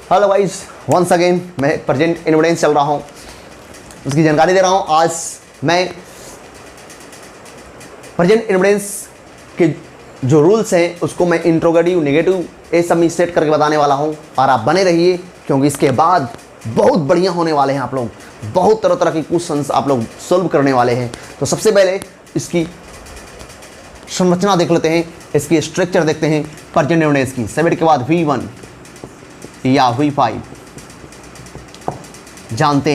Hello guys, once again मैं present इन्वोडेंस चल रहा हूँ, उसकी जानकारी दे रहा हूँ। आज मैं प्रेजेंट इन्वोडेंस के जो रूल्स हैं उसको मैं इंट्रोगेटिव, नेगेटिव ये सब में सेट करके बताने वाला हूँ। और आप बने रहिए क्योंकि इसके बाद बहुत बढ़िया होने वाले हैं। आप लोग बहुत तरह तरह के क्वेश्चंस आप लोग सोल्व करने वाले हैं। तो सबसे पहले इसकी संरचना देख लेते हैं, इसकी स्ट्रक्चर देखते हैं। प्रेजेंट इन्वोडेंस की 7 के बाद V1 या V5 जानते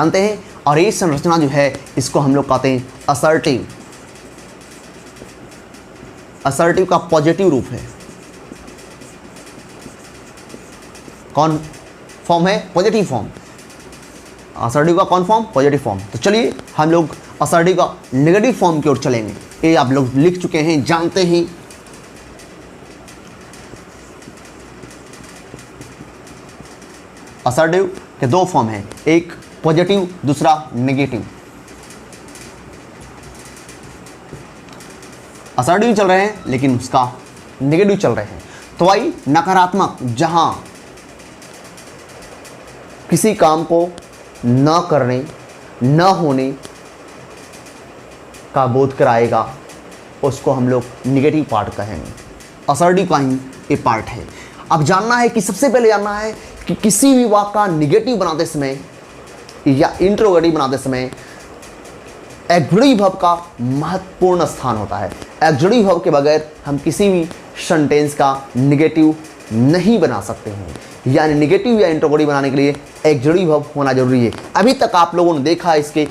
हैं। और ये संरचना जो है इसको हम लोग कहते हैं असर्टिव। असर्टिव का पॉजिटिव रूप है। कौन फॉर्म है? Positive form. असर्टिव का कौन फॉर्म? Positive form. तो चलिए हम लोग असर्टिव का नेगेटिव फॉर्म की ओर चलेंगे। ये आप लोग लिख चुके हैं, जानते हैं। असर्टिव के दो फॉर्म हैं, एक पॉजिटिव, दूसरा नेगेटिव। असर्टिव चल रहे हैं लेकिन उसका नेगेटिव चल रहे हैं। तो आई नकारात्मक, जहां किसी काम को न करने, न होने का बोध कराएगा, उसको हम लोग नेगेटिव पार्ट कहेंगे। असर्टिव का ही ये पार्ट है। अब जानना है कि सबसे पहले जानना है कि किसी भी वाक्य का नेगेटिव बनाते समय या इंट्रोगेटिव बनाते समय एक्जुडेटिव वर्ब का महत्वपूर्ण स्थान होता है। एक्जुडेटिव वर्ब के बगैर हम किसी भी सेंटेंस का नेगेटिव नहीं बना सकते हैं। यानी नेगेटिव या इंट्रोगेटिव बनाने के लिए एक्जुडेटिव वर्ब होना जरूरी है। अभी तक आप लोगों ने देखा इसके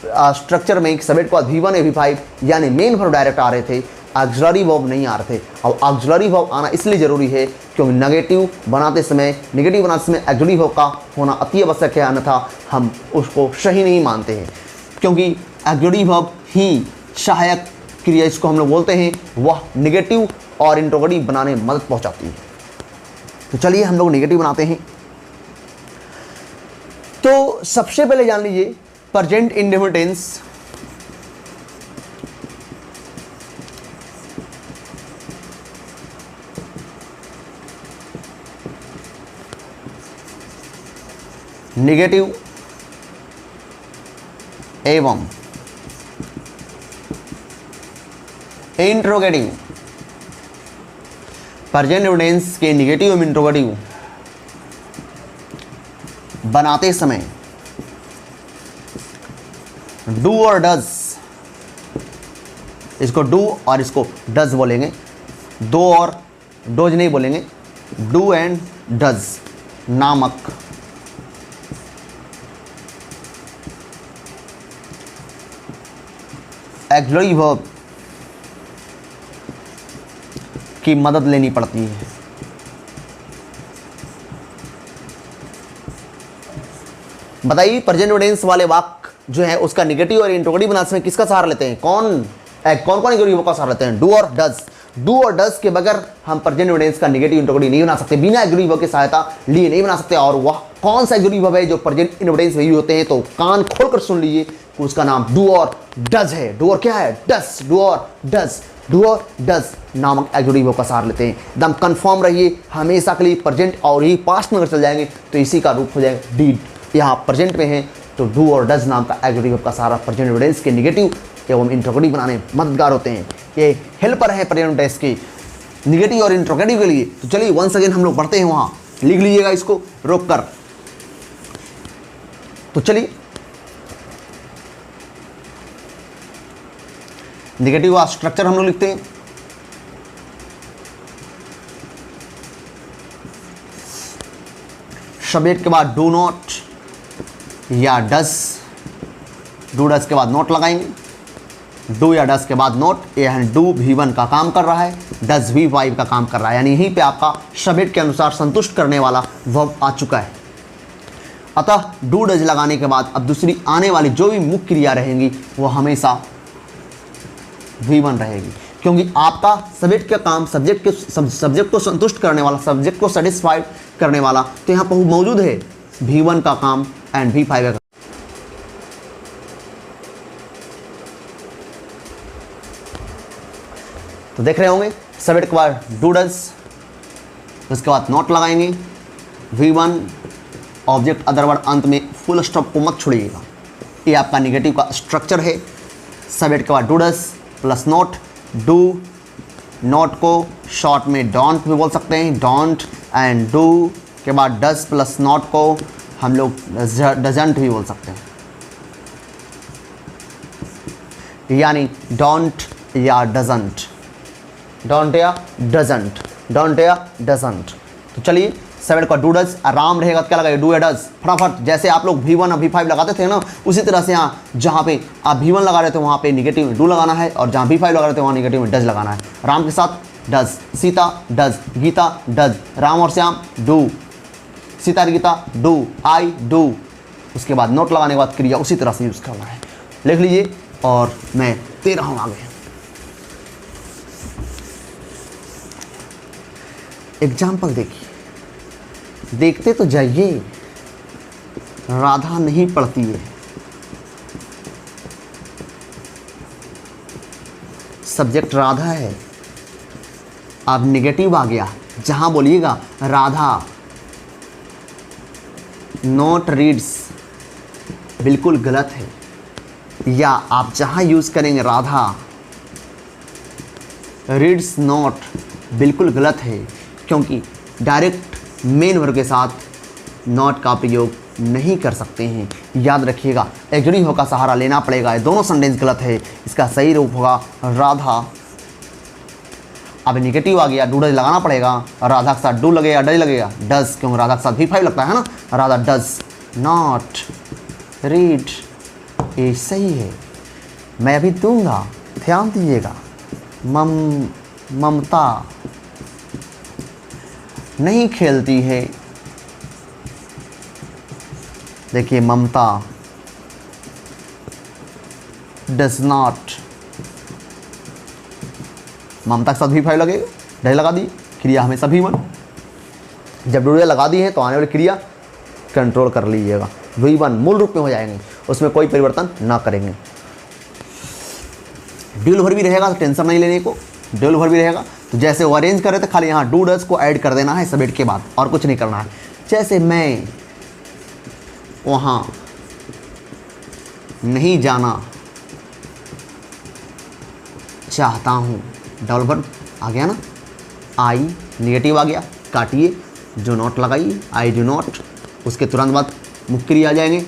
स्ट्रक्चर में सबेट के बाद V1 या V5 यानी मेन वर्ब डायरेक्ट आ रहे थे, ऑक्सिलरी वर्ब नहीं आ रहे थे। और ऑक्सिलरी वर्ब आना इसलिए जरूरी है क्योंकि नेगेटिव बनाते समय एक्जुडेटिव वर्ब का होना अति आवश्यक है, अन्यथा हम उसको सही नहीं मानते हैं। क्योंकि एक्जुडेटिव वर्ब ही सहायक क्रिया इसको हम लोग बोलते हैं, वह नेगेटिव और इंट्रोगेटिव बनाने में मदद पहुंचाती है। तो चलिए हम लोग नेगेटिव बनाते हैं। तो सबसे पहले जान लीजिए प्रेजेंट इंडेफिनिट टेंस नेगेटिव एवं इंट्रोगेटिव। प्रेजेंट इंडेफिनिट के नेगेटिव एवं इंट्रोगेटिव बनाते समय डू और डज, इसको डू और इसको डज बोलेंगे, दो और डोज नहीं बोलेंगे। डू एंड डज नामक एक्जुडेटिव वर्ब की मदद लेनी पड़ती है। बताइए प्रेजेंट इंडेफिनिट वाले वाक्य जो है उसका नेगेटिव और इंट्रोगेटिव बनाते समय किसका सहारा लेते हैं? कौन कौन एक्जुडेटिव वर्ब का सहारा लेते हैं? डू और डज। डू और डज के बगैर हम प्रेजेंट इंडेफिनिट का नेगेटिव इंट्रोगेटिव नहीं बना सकते, बिना एक्जुडेटिव वर्ब की सहायता लिए नहीं बना सकते। और वह कौन सा एक्जुडेटिव वर्ब है जो प्रेजेंट इंडेफिनिट में यूज होते हैं? तो कान खोलकर सुन लीजिए, उसका नाम डू और डज है। डू और क्या है? डज। डू और डज। डू और डज नामक एक्जुडेटिव वर्ब का सहारा लेते हैं। एकदम कंफर्म रहिए, हमेशा के लिए प्रेजेंट और ही पास्ट में अगर चल जाएंगे तो इसी का रूप हो जाएगा डीड। यहाँ प्रेजेंट में है तो डू और डज नाम का एक्जुडेटिव वर्ब का सहारा प्रेजेंट इंडेफिनिट के नेगेटिव एवं इंट्रोगेटिव बनाने में मददगार होते हैं। ये हेल्पर है प्रेजेंट इंडेफिनिट के नेगेटिव और इंट्रोगेटिव के लिए। तो चलिए वंस अगेन हम लोग बढ़ते हैं, वहाँ लिख लीजिएगा इसको रोक कर। तो चलिए नेगेटिव का स्ट्रक्चर हम लोग लिखते हैं। सब्जेक्ट के बाद डू नॉट या डस, डू डस के बाद नोट लगाएंगे। डू या डस के बाद नोट, यानी डू V1 का काम कर रहा है, डस V5 का काम कर रहा है। यानी यहीं पे आपका सब्जेक्ट के अनुसार संतुष्ट करने वाला वर्ब आ चुका है। अतः डू डज लगाने के बाद अब दूसरी आने वाली जो भी मुख्य क्रिया रहेंगी वो हमेशा V1 रहेगी, क्योंकि आपका सब्जेक्ट का काम सब्जेक्ट को संतुष्ट करने वाला, सब्जेक्ट को सेटिस्फाइड करने वाला तो यहाँ पर मौजूद है V1 का काम एंड V5 का। तो देख रहे होंगे सब्जेक्ट के बाद डू डज उसके बाद नॉट लगाएंगे, V1 ऑब्जेक्ट अदर वर्ड अंत में फुल स्टॉप को मत छोड़िएगा। ये आपका निगेटिव का स्ट्रक्चर है। सब्जेक्ट के बाद do does plus not, do not को शॉर्ट में डोंट भी बोल सकते हैं, डोंट, एंड डू के बाद डस प्लस नॉट को हम लोग डजंट भी बोल सकते हैं, यानी डोंट या डजंट, डोंट या डजंट, डोंट या डजंट। तो चलिए सेवन का डू डज आराम रहेगा, क्या लगाइए डू या डज फटाफट। जैसे आप लोग V1 और V5 लगाते थे ना, उसी तरह से यहाँ जहाँ पे आप V1 लगा रहे थे वहाँ पे निगेटिव में डू लगाना है, और जहाँ V5 लगा रहे थे वहाँ निगेटिव में डज लगाना है। राम के साथ does, Sita does, Geeta does, Ram और श्याम डू, सीता और गीता डू, आई डू। उसके बाद नोट लगाने के बाद क्रिया उसी तरह से यूज़ करना है। लिख लीजिए और मैं दे रहा हूँ आगे। एग्जाम्पल देखिए, देखते तो जाइए, राधा नहीं पढ़ती है। सब्जेक्ट राधा है, अब नेगेटिव आ गया, जहां बोलिएगा राधा नॉट रीड्स, बिल्कुल गलत है। या आप जहां यूज़ करेंगे राधा रीड्स नॉट, बिल्कुल गलत है, क्योंकि डायरेक्ट मेन वर्ब के साथ नॉट का प्रयोग नहीं कर सकते हैं। याद रखिएगा, एग्जरी हो का सहारा लेना पड़ेगा। ये दोनों सेंटेंस गलत है। इसका सही रूप होगा राधा। अब नेगेटिव आ गया, डू डज लगाना पड़ेगा। राधा के साथ डू लगेगा, डज लगेगा, डज, क्योंकि राधा के साथ V5 लगता है ना। राधा डज नॉट रीड, ये सही है। मैं अभी दूंगा, ध्यान दीजिएगा। ममता नहीं खेलती है, देखिए ममता डज नॉट, ममता के साथ V5 लगेगा, डज लगा दी, क्रिया हमेशा V1। जब डूडे लगा दी है तो आने वाली क्रिया कंट्रोल कर लीजिएगा, V1 मूल रूप में हो जाएंगे, उसमें कोई परिवर्तन ना करेंगे। ड्यूल भर भी रहेगा तो टेंशन नहीं लेने को, ड्यूल भर भी रहेगा तो जैसे वो अरेंज कर रहे थे, खाली यहाँ डू डज को ऐड कर देना है सब्जेक्ट के बाद, और कुछ नहीं करना है। जैसे मैं वहाँ नहीं जाना चाहता हूँ, डबल वर्ब आ गया ना। आई नेगेटिव आ गया, काटिए, जो नॉट लगाइए, आई डू नॉट, उसके तुरंत बाद मुख्य क्रिया आ जाएंगे,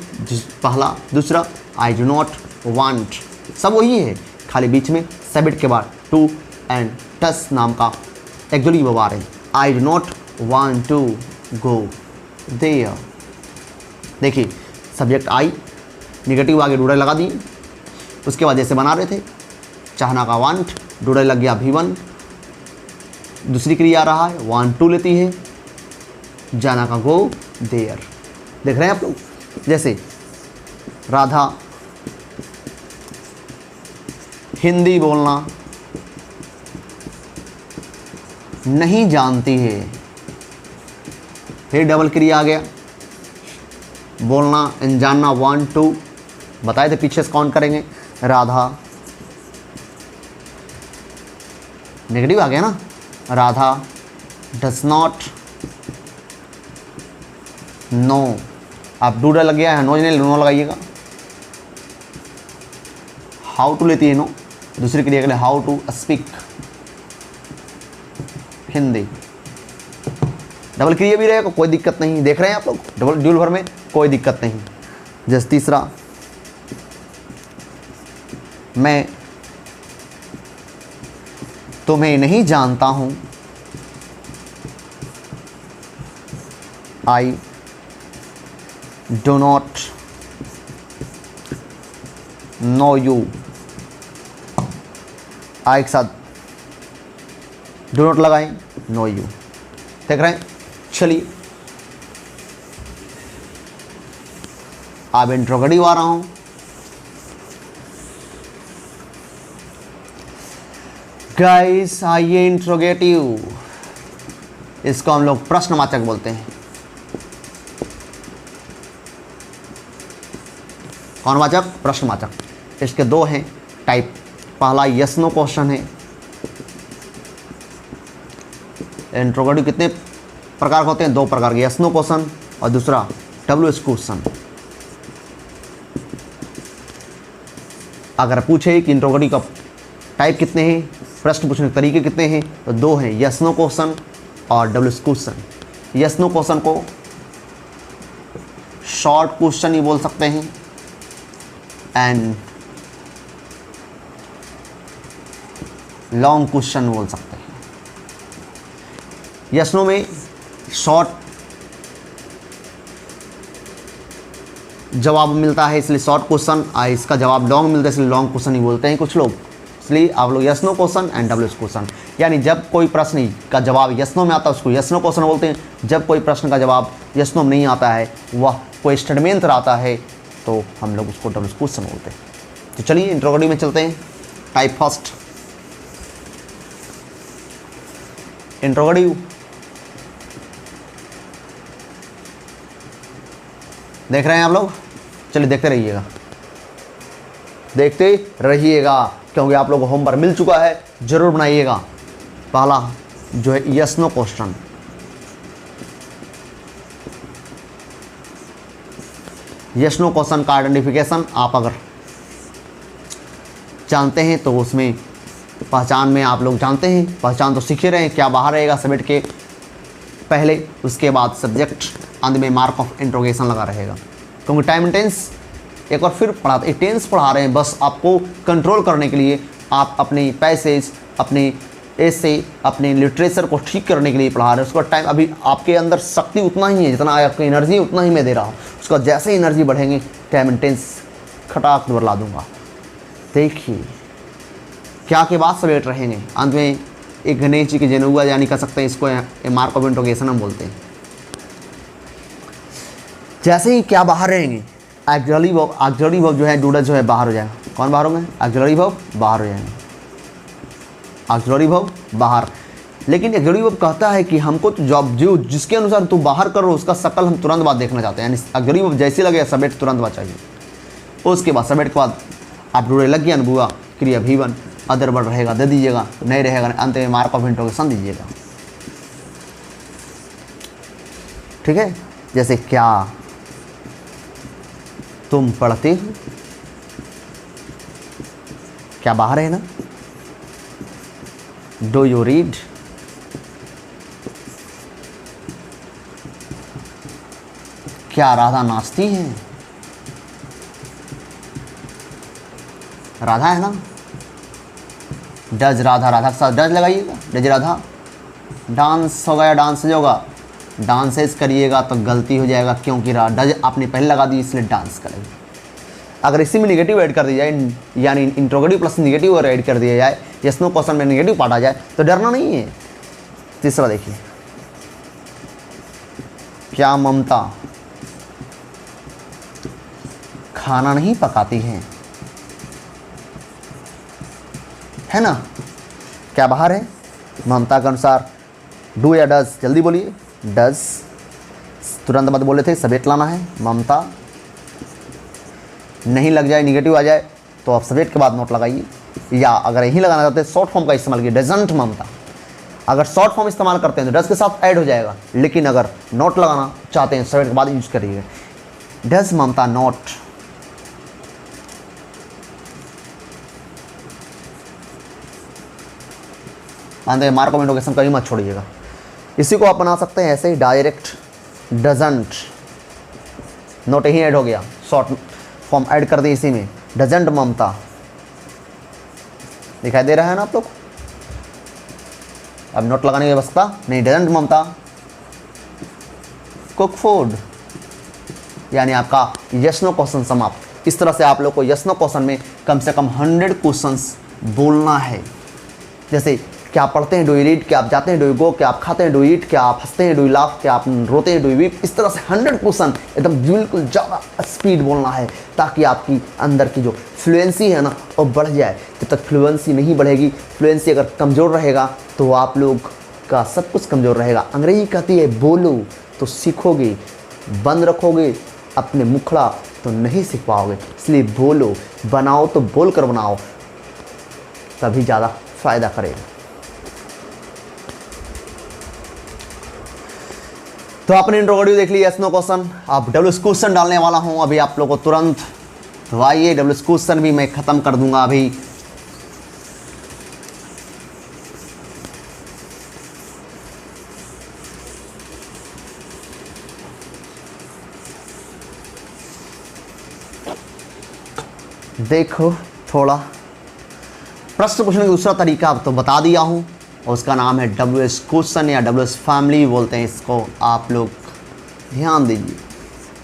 पहला दूसरा, आई डू नॉट वांट, सब वही है, खाली बीच में सब्जेक्ट के बाद टू एंड टस नाम का एक्चुअली वो आ रहे हैं। I do not want to go there. देखिए सब्जेक्ट आई, नेगेटिव आगे डूडे लगा दिए, उसके बाद जैसे बना रहे थे, चाहना का वांट, डूडे लग गया V1, दूसरी क्रिया आ रहा है, वांट टू लेती है, जाना का गो देयर। देख रहे हैं आप लोग, जैसे राधा हिंदी बोलना नहीं जानती है, फिर डबल क्रिया आ गया, बोलना एंड जानना, वांट टू बताए थे, पीछे से काउंट करेंगे। राधा नेगेटिव आ गया ना, राधा डज नॉट नो, आप डूडा लग गया है, नो नहीं, नो लगाइएगा। हाउ टू लेती है नो, दूसरी क्रिया के लिए how to speak Hindi, double क्रिया भी रहेगा, कोई दिक्कत नहीं। देख रहे हैं आप लोग, डबल ड्यूल भर में कोई दिक्कत नहीं। जैसे तीसरा, मैं तुम्हें नहीं जानता हूं, I do not know you, I के साथ डो नॉट लगाएं, नो यू। देख रहे हैं, चलिए अब इंट्रोगेटिव आ रहा हूं। गाइस आइए इंट्रोगेटिव, इसको हम लोग प्रश्नवाचक बोलते हैं। कौन वाचक? प्रश्नवाचक। इसके दो हैं टाइप, पहला यस नो क्वेश्चन है। इंट्रोगेटिव कितने प्रकार होते हैं, 2 प्रकार के, यस नो क्वेश्चन और दूसरा WH क्वेश्चन। अगर पूछे कि इंट्रोगेटिव का टाइप कितने हैं, प्रश्न पूछने के तरीके कितने हैं, तो 2 हैं, यस नो क्वेश्चन और WH question. Yes no question को शॉर्ट क्वेश्चन ही बोल सकते हैं एंड लॉन्ग क्वेश्चन बोल सकते हैं। यस नो में शॉर्ट जवाब मिलता है इसलिए शॉर्ट क्वेश्चन, इसका जवाब लॉन्ग मिलता है इसलिए लॉन्ग क्वेश्चन ही बोलते हैं कुछ लोग। इसलिए आप लोग yes no question and WH question, यानी जब कोई प्रश्न का जवाब यस नो में आता है उसको यस नो क्वेश्चन बोलते हैं, जब कोई प्रश्न का जवाब यस नो में नहीं आता है, वह कोई स्टेटमेंट आता है, तो हम लोग उसको WH क्वेश्चन बोलते हैं। तो चलिए इंट्रोगेटिव में चलते हैं। Type first interrogative. देख रहे हैं आप लोग? चलिए देखते रहिएगा, देखते रहिएगा, क्योंकि आप लोगों को होमवर्क मिल चुका है, जरूर बनाइएगा। पहला जो है yes no question. Yes no question का आइडेंटिफिकेशन आप अगर जानते हैं तो उसमें पहचान में आप लोग जानते हैं, पहचान तो सीखे रहे हैं, क्या बाहर रहेगा सब्जेक्ट के पहले, उसके बाद सब्जेक्ट, अंत में मार्क ऑफ इंट्रोगेशन लगा रहेगा। क्योंकि टाइम एंड टेंस एक बार फिर पढ़ाते, टेंस पढ़ा रहे हैं बस आपको कंट्रोल करने के लिए, आप अपने पैसेज, अपने ऐसे, अपने लिटरेचर को ठीक करने के लिए पढ़ा रहे हैं। उसका टाइम, अभी आपके अंदर शक्ति उतना ही है जितना आपकी एनर्जी उतना ही मैं दे रहा हूँ। उसका जैसे एनर्जी बढ़ेंगे टाइम एंड टेंस खटाक बदला दूंगा। देखिए क्या के बाद सब्जेक्ट रहेंगे, अंत में एक गणेश जी की जनुआ यानी कह सकते हैं, इसको मार्क ऑफ इंट्रोगेशन हम बोलते हैं। जैसे ही क्या बाहर रहेंगे, एक्सिलरी वर्ब जो है, डूडल जो है बाहर हो जाएगा। कौन बाहर होंगे? एक्सिलरी वर्ब बाहर हो जाएंगे, एक्सिलरी वर्ब बाहर। लेकिन एक्सिलरी वर्ब कहता है कि हमको तो जॉब जो जिसके अनुसार तू बाहर कर रहे हो उसका शकल हम तुरंत बाद देखना चाहते हैं, यानी एक्सिलरी वर्ब जैसे लगे सब्जेक्ट तुरंत बाद चाहिए। उसके बाद सब्जेक्ट के बाद आप डूडे लग गया अनुभुआ क्रिया भी1, अदर वर्ड रहेगा दे दीजिएगा, नहीं रहेगा अंत में मार्क ऑफ इंट्रोगेशन दीजिएगा। ठीक है, जैसे क्या तुम पढ़ते हो, क्या बाहर है ना? Do you read? क्या राधा नाचती है? राधा है ना? डज राधा, राधा के साथ डज लगाइएगा, डज राधा। डांस होगा या डांस होगा, डांसेस करिएगा तो गलती हो जाएगा, क्योंकि डज आपने पहले लगा दी इसलिए डांस करेंगे। अगर इसी में निगेटिव ऐड कर दिया जाए, यानी इंट्रोगेटिव प्लस निगेटिव और ऐड कर दिया जाए, यस नो क्वेश्चन में निगेटिव पार्ट आ जाए, तो डरना नहीं है। तीसरा देखिए, क्या ममता खाना नहीं पकाती है ना? क्या बाहर है? ममता के अनुसार डू या डज, जल्दी बोलिए। डज, तुरंत मत बोले थे, सब्जेक्ट लाना है। ममता नहीं लग जाए, निगेटिव आ जाए तो आप सब्जेक्ट के बाद नोट लगाइए, या अगर यही लगाना चाहते हैं शॉर्ट फॉर्म का इस्तेमाल कीजिए, डजंट ममता। अगर शॉर्ट फॉर्म इस्तेमाल करते हैं तो डज के साथ ऐड हो जाएगा, लेकिन अगर नोट लगाना चाहते हैं सब्जेक्ट के बाद यूज करिएगा। Does Mamta not? अंदर मार्क ऑफ इंट्रोगेशन कहीं मत छोड़िएगा। इसी को आप बना सकते हैं ऐसे ही, डायरेक्ट डजंट, नोट ही ऐड हो गया, शॉर्ट फॉर्म ऐड कर दी इसी में, डजंट ममता। दिखाई दे रहा है ना आप लोग? अब नोट लगाने की व्यवस्था नहीं, डजंट ममता कुक फूड, यानी आपका यस नो क्वेश्चन समाप्त। इस तरह से आप लोग को यस नो क्वेश्चन में कम से कम 100 क्वेश्चंस बोलना है। जैसे क्या आप पढ़ते हैं, डू यू रीड? क्या आप जाते हैं, डू यू गो? क्या आप खाते हैं, डू यू ईट? क्या आप हंसते हैं, डू यू लाफ? क्या आप रोते हैं, डू यू वीप? इस तरह से 100 क्वेश्चन एकदम बिल्कुल ज़्यादा स्पीड बोलना है, ताकि आपकी अंदर की जो फ्लुएंसी है ना वो बढ़ जाए। जब तक फ्लुएंसी नहीं बढ़ेगी, फ्लुएंसी अगर कमज़ोर रहेगा तो आप लोग का सब कुछ कमज़ोर रहेगा। अंग्रेजी कहती है बोलो तो सीखोगे, बंद रखोगे अपने मुखड़ा तो नहीं सीख पाओगे। इसलिए बोलो, बनाओ तो बोल कर बनाओ, तभी ज़्यादा फ़ायदा करेगा। तो आपने इंट्रोगेटिव देख लिया, यस नो क्वेश्चन। अब डब्ल्यू क्वेश्चन डालने वाला हूं अभी आप लोगों को तुरंत। तो आइए डब्ल्यू क्वेश्चन भी मैं ख़त्म कर दूंगा अभी। देखो थोड़ा प्रश्न पूछने का दूसरा तरीका अब तो बता दिया हूँ, और उसका नाम है डब्ल्यू एस क्वेश्चन या डब्ल्यू एस फैमिली बोलते हैं इसको। आप लोग ध्यान दीजिए,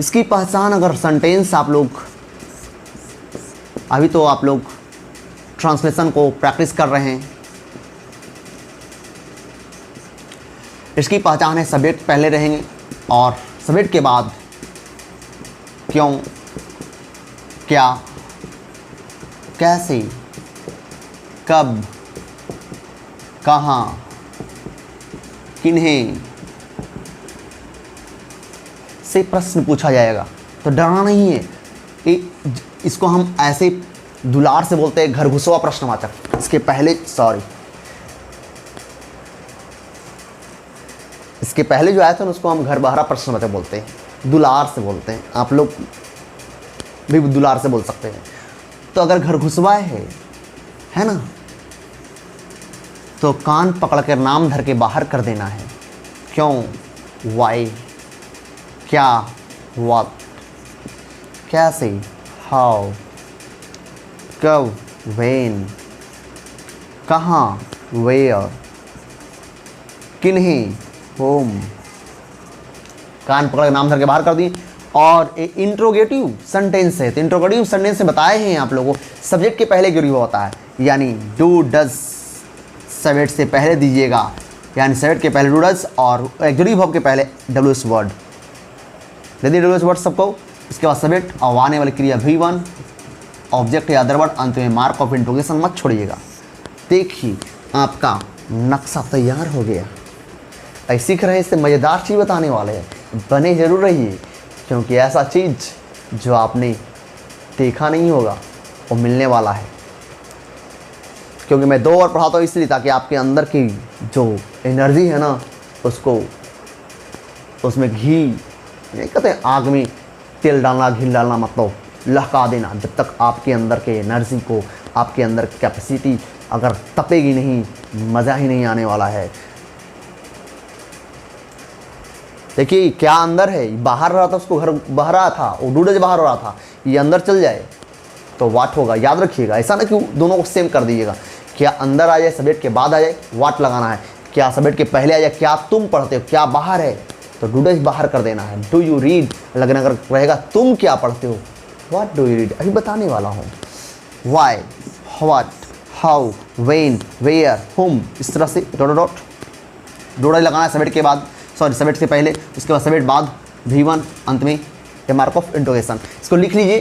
इसकी पहचान अगर सेंटेंस आप लोग अभी तो आप लोग ट्रांसलेशन को प्रैक्टिस कर रहे हैं। इसकी पहचान है सब्जेक्ट पहले रहेंगे और सब्जेक्ट के बाद क्यों, क्या, कैसे, कब, कहाँ, किन्हें से प्रश्न पूछा जाएगा। तो डरना नहीं है, इसको हम ऐसे दुलार से बोलते हैं घर घुसवा प्रश्नवाचक। इसके पहले जो आया था उसको हम घर बहरा प्रश्नवाचक बोलते हैं, दुलार से बोलते हैं। आप लोग भी दुलार से बोल सकते हैं। तो अगर घर घुसवाए है ना, तो कान पकड़ कर नाम धर के बाहर कर देना है। क्यों, वाई, क्या, व्हाट, कैसे, हाउ, कब, व्हेन, कहाँ, वेयर, किन्हीं, होम। कान पकड़ के नाम धर के बाहर कर दिए। और एक इंट्रोगेटिव सेंटेंस है, तो इंट्रोगेटिव सेंटेंस में बताए हैं आप लोगों को सब्जेक्ट के पहले जुड़ी हुआ होता है, यानी डू डज सब्जेक्ट से पहले दीजिएगा, यानी सब्जेक्ट के पहले डू डज और एक्जुरी वर्ब के पहले डब्ल्यू एस वर्ड दे दिए, डब्ल्यू एस वर्ड सबको। इसके बाद सब्जेक्ट और आने वाली क्रिया V1 ऑब्जेक्ट या अदर वर्ड, अंत में मार्क ऑफ इंट्रोगेशन मत छोड़िएगा। देखिए आपका नक्शा तैयार हो गया। ऐसे सीख रहे हैं, इससे मज़ेदार चीज़ बताने वाले हैं, बने जरूर रहिए, क्योंकि ऐसा चीज़ जो आपने देखा नहीं होगा वो मिलने वाला है। क्योंकि मैं 2 और पढ़ाता हूँ इसलिए ताकि आपके अंदर की जो एनर्जी है ना, उसको उसमें घी नहीं कहते, आग में तेल डालना, घी डालना मतलब लहका देना। जब तक आपके अंदर के एनर्जी को, आपके अंदर कैपेसिटी अगर तपेगी नहीं, मज़ा ही नहीं आने वाला है। देखिए क्या अंदर है, बाहर रहा था, उसको घर बह रहा था, वो डूडज बाहर हो रहा था, ये अंदर चल जाए तो वाट होगा। याद रखिएगा, ऐसा ना कि दोनों को सेम कर दीजिएगा। क्या अंदर आ जाए, सब्जेक्ट के बाद आ जाए, वाट लगाना है। क्या सब्जेक्ट के पहले आ जाए, क्या तुम पढ़ते हो, क्या बाहर है, तो डूडज बाहर कर देना है। डू यू रीड लगना अगर रहेगा, तुम क्या पढ़ते हो, व्हाट डू यू रीड, अभी बताने वाला हूँ। Why, what, how, when, where, whom, इस तरह से डॉट डॉट डूडज लगाना है सब्जेक्ट के बाद, सॉरी सब्जेक्ट से पहले, उसके बाद सब्जेक्ट बाद V1, अंत में ए मार्क ऑफ इंट्रोगेशन। इसको लिख लीजिए,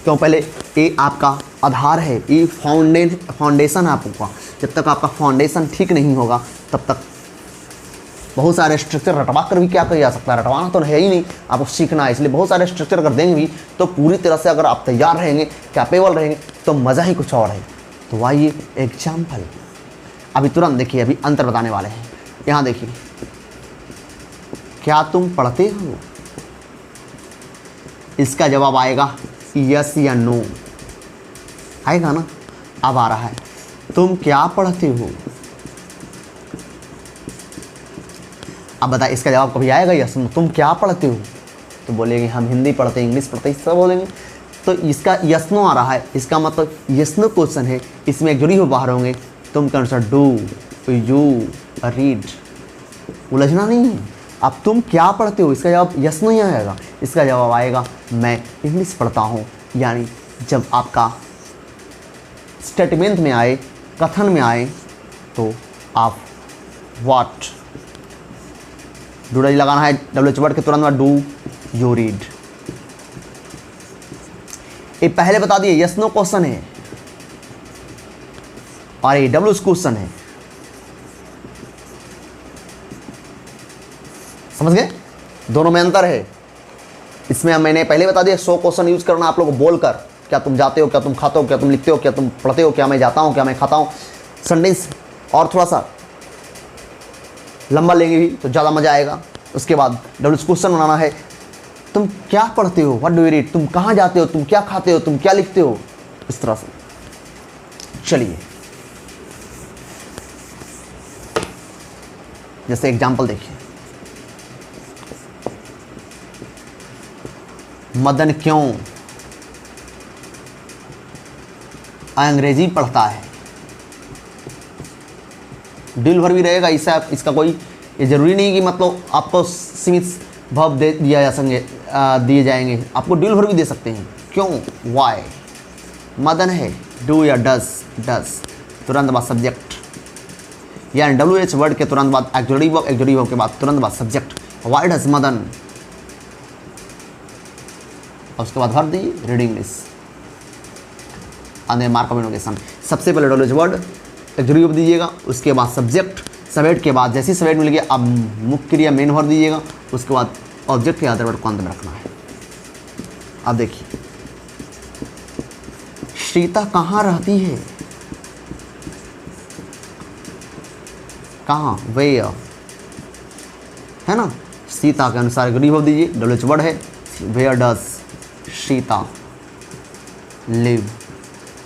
क्यों पहले ए आपका आधार है, ये फाउंडेशन है आपका। जब तक आपका फाउंडेशन ठीक नहीं होगा तब तक बहुत सारे स्ट्रक्चर रटवा कर भी क्या किया जा सकता है, रटवाना तो है ही नहीं, आपको सीखना है। इसलिए बहुत सारे स्ट्रक्चर अगर देंगे भी तो पूरी तरह से अगर आप तैयार रहेंगे, कैपेबल रहेंगे, तो मज़ा ही कुछ और है। तो आइए एग्जाम्पल अभी तुरंत देखिए, अभी अंतर बताने वाले हैं। यहाँ देखिए, क्या तुम पढ़ते हो, इसका जवाब आएगा यस या नो, आएगा ना। अब आ रहा है, तुम क्या पढ़ते हो, अब बताइए इसका जवाब कभी आएगा यस नो। तुम क्या पढ़ते हो, तो बोलेंगे हम हिंदी पढ़ते हैं, इंग्लिश पढ़ते हैं, सब बोलेंगे। तो इसका यस नो आ रहा है, इसका मतलब यस नो क्वेश्चन है, इसमें एक जुड़ी हो बाहर होंगे। तुम कौन सा, डू, यू, रीड, उलझना नहीं है। अब तुम क्या पढ़ते हो, इसका जवाब यस नहीं आएगा, इसका जवाब आएगा मैं इंग्लिश पढ़ता हूँ। यानी जब आपका स्टेटमेंट में आए, कथन में आए, तो आप व्हाट डूडज लगाना है, डब्ल्यू वर्ड के तुरंत बाद डू यू रीड। ये पहले बता दिए यस नो क्वेश्चन है और ये डब्ल्यू क्वेश्चन है, समझ गए, दोनों में अंतर है। इसमें मैंने पहले बता दिया 100 क्वेश्चन यूज करना आप लोगों को बोलकर, क्या तुम जाते हो, क्या तुम खाते हो, क्या तुम लिखते हो, क्या तुम पढ़ते हो, क्या मैं जाता हूँ, क्या मैं खाता हूँ, सेंटेंस और थोड़ा सा लंबा लेंगे भी तो ज़्यादा मज़ा आएगा। उसके बाद WH क्वेश्चन बनाना है, तुम क्या पढ़ते हो, व्हाट डू यू रीड, तुम कहाँ जाते हो, तुम क्या खाते हो, तुम क्या लिखते हो, इस तरह से। चलिए जैसे एग्जाम्पल देखिए, मदन क्यों अंग्रेजी पढ़ता है। ड्यूल वर्ब भी रहेगा, इसका कोई ये जरूरी नहीं कि मतलब आपको सीमित वर्ब दिए जाएंगे, आपको ड्यूल वर्ब भी दे सकते हैं। क्यों, वाई, मदन है, डू या डस, तुरंत बाद सब्जेक्ट, यानी WH वर्ड के तुरंत बाद एक्जुरेटिव वर्ब के बाद तुरंत बाद सब्जेक्ट, वाई डज मदन, और उसके बाद वर्ब दीजिए, रीड इंग्लिश, अंदर मार्क ऑफ इंटरोगेशन। सबसे पहले WH वर्ड एक्जुरेटिव वर्ब दीजिएगा, उसके बाद सब्जेक्ट, सब्जेक्ट के बाद जैसी सब्जेक्ट मिल गया अब मुख्य क्रिया मेन वर्ब दीजिएगा, उसके बाद ऑब्जेक्ट के अदर वर्ड को अंत में रखना है। अब देखिए, श्रीता कहाँ रहती है, कहाँ, वेयर, है ना। सीता के अनुसार एक्जुरेटिव वर्ब दीजिए, WH वर्ड है, वेयर डज सीता लिव।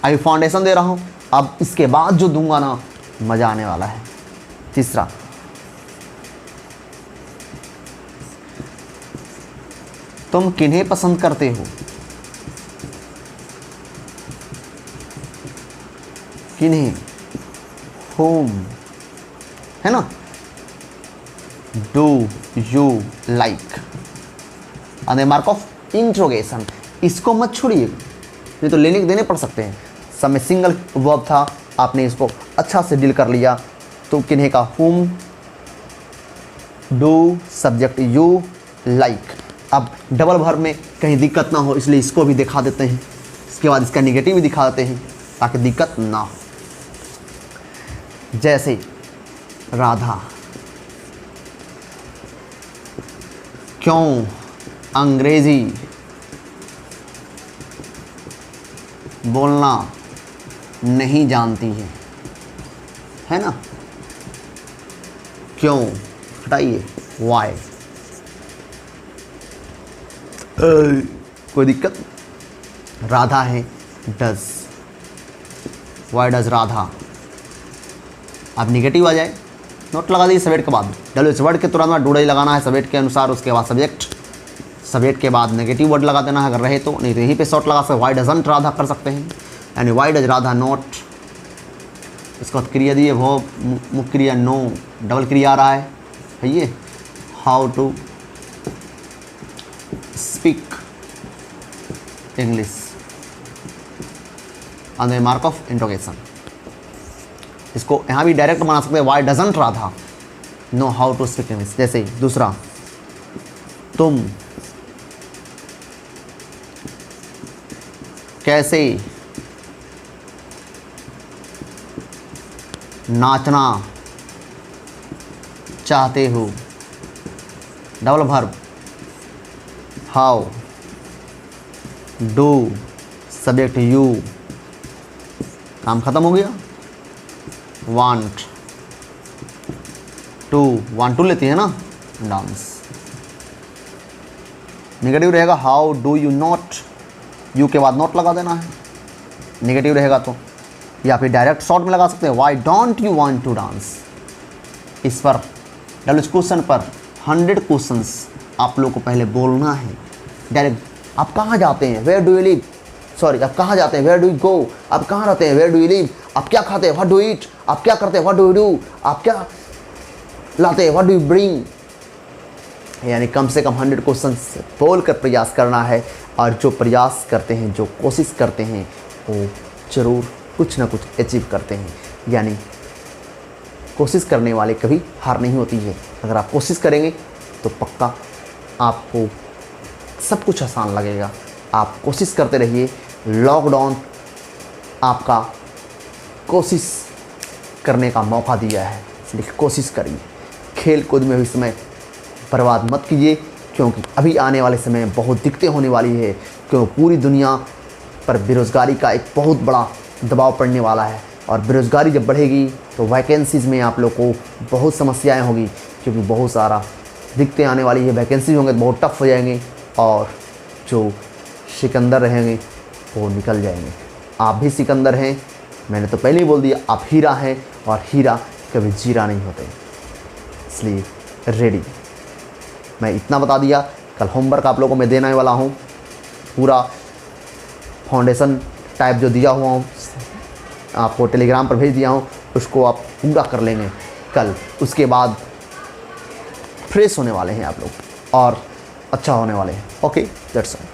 अभी फाउंडेशन दे रहा हूँ, अब इसके बाद जो दूंगा ना मज़ा आने वाला है। तीसरा, तुम किन्हें पसंद करते हो, किन्हें, होम, है ना, डू यू लाइक, अंदर मार्क ऑफ इंट्रोगेशन। इसको मत छोड़िए, नहीं तो लेने देने पड़ सकते हैं। सब में सिंगल वर्ब था, आपने इसको अच्छा से डील कर लिया। तो किन्हें का home, do, subject you, like. अब डबल वर्ब में कहीं दिक्कत ना हो इसलिए इसको भी दिखा देते हैं, इसके बाद इसका नेगेटिव भी दिखा देते हैं ताकि दिक्कत ना हो। जैसे राधा क्यों अंग्रेजी बोलना नहीं जानती है ना, क्यों, हटाइए, वाई, कोई दिक्कत, राधा है, डज, वाई डज राधा। अब निगेटिव आ जाए, नोट लगा दीजिए सब्जेक्ट के बाद, WH वर्ड के तुरंत बाद डूडा लगाना है सब्जेक्ट के अनुसार, उसके बाद सब्जेक्ट, सब्जेक्ट के बाद नेगेटिव वर्ड लगा देना है अगर रहे तो, नहीं तो यहीं पे शॉर्ट लगा सकते, वाई डजंट राधा कर सकते हैं, यानी वाई डज राधा नॉट। इसके बाद क्रिया दिए, वो मुख्य क्रिया नो, डबल क्रिया आ रहा है ये, हाउ टू स्पीक इंग्लिश, अंदर मार्क ऑफ इंट्रोगेशन। इसको यहाँ भी डायरेक्ट बना सकते हैं, why doesn't Radha know how to speak English. जैसे दूसरा, तुम कैसे नाचना चाहते हो, double verb, how, do, subject you, काम खत्म हो गया। वांट टू लेती है ना, डांस। नेगेटिव रहेगा, how do you not, you के बाद नॉट लगा देना है, नेगेटिव रहेगा तो, या फिर डायरेक्ट शॉर्ट में लगा सकते हैं, why don't you want to dance. इस पर WH क्वेश्चन पर 100 क्वेश्चंस आप लोग को पहले बोलना है डायरेक्ट। आप कहाँ जाते हैं, where do you live, sorry आप कहाँ जाते हैं, वेयर डू यू गो, आप कहाँ रहते हैं, वेयर डू यू लिव, आप क्या खाते हैं, व्हाट डू ईट, आप क्या करते हैं, व्हाट डू यू डू, आप क्या लाते हैं, व्हाट डू यू ब्रिंग। यानी कम से कम 100 क्वेश्चंस बोल कर प्रयास करना है, और जो प्रयास करते हैं, जो कोशिश करते हैं, वो ज़रूर कुछ ना कुछ अचीव करते हैं। यानी कोशिश करने वाले कभी हार नहीं होती है। अगर आप कोशिश करेंगे तो पक्का आपको सब कुछ आसान लगेगा। आप कोशिश करते रहिए। लॉकडाउन आपका कोशिश करने का मौका दिया है, इसलिए कोशिश करिए। खेल कूद में भी समय बर्बाद मत कीजिए, क्योंकि अभी आने वाले समय में बहुत दिक्कतें होने वाली है, क्योंकि पूरी दुनिया पर बेरोज़गारी का एक बहुत बड़ा दबाव पड़ने वाला है। और बेरोज़गारी जब बढ़ेगी तो वैकेंसीज़ में आप लोग को बहुत समस्याएं होगी। क्योंकि बहुत सारा दिक्कतें आने वाली है, वैकेंसी होंगे तो बहुत टफ हो जाएंगे और जो सिकंदर रहेंगे वो निकल जाएंगे। आप भी सिकंदर हैं, मैंने तो पहले ही बोल दिया, आप हीरा हैं और हीरा कभी जीरा नहीं होते, इसलिए रेडी। मैं इतना बता दिया। कल होमवर्क आप लोगों को मैं देने वाला हूँ, पूरा फाउंडेशन टाइप जो दिया हुआ हूँ आपको टेलीग्राम पर भेज दिया हूँ, उसको आप पूरा कर लेंगे कल। उसके बाद फ्रेश होने वाले हैं आप लोग और अच्छा होने वाले हैं। Okay, that's all.